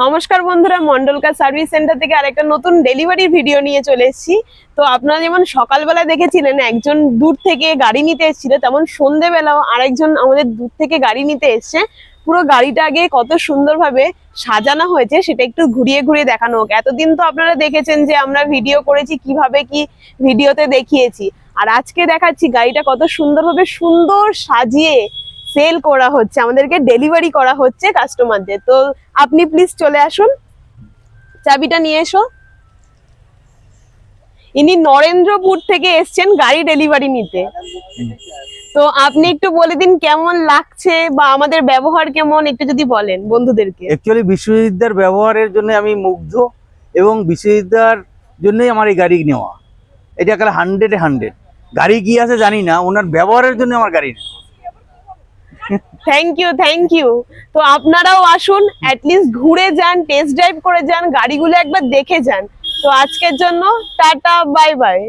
নমস্কার বন্ধুরা, মন্ডলকার service centre থেকে আরেকটা নতুন ডেলিভারি ভিডিও নিয়ে চলে এসেছি। তো আপনারা যেমন সকালবেলা দেখেছিলেন একজন দূর থেকে গাড়ি নিতে এসেছিল, তেমন সন্ধেবেলাও আরেকজন আমাদের দূর থেকে গাড়ি নিতে এসছে। পুরো গাড়িটা আগে কত সুন্দরভাবে সাজানো হয়েছে সেটা একটু ঘুরিয়ে ঘুরিয়ে দেখানো হোক। এতদিন তো আপনারা দেখেছেন যে আমরা ভিডিও করেছি, কিভাবে কি ভিডিওতে দেখিয়েছি, আর আজকে দেখাচ্ছি গাড়িটা কত সুন্দরভাবে সুন্দর সাজিয়ে সেল করা হচ্ছে, আমাদেরকে ডেলিভারি করা হচ্ছে কাস্টমারদের। তো আপনি প্লিজ চলে আসুন, চাবিটা নিয়ে এসো। ইনি নরেন্দ্রপুর থেকে এসছেন গাড়ি ডেলিভারি নিতে। তো আপনি একটু বলে দিন কেমন লাগছে বা আমাদের ব্যবহার কেমন, একটু যদি বলেন বন্ধুদেরকে। অ্যাকচুয়ালি বিশ্বজিৎদার ব্যবহারের জন্য আমি মুগ্ধ, এবং বিশ্বজিৎদার জন্যই আমার এই গাড়ি নেওয়া। এটা একেবারে 100-100। গাড়ি কি আছে জানি না, ওনার ব্যবহারের জন্য আমার গাড়ি নেওয়া। Thank you, thank you. তো আপনারাও আসুন, অ্যাটলিস্ট ঘুরে যান, টেস্ট ড্রাইভ করে যান, গাড়িগুলো একবার দেখে যান। তো আজকের জন্য টাটা, বাই বাই।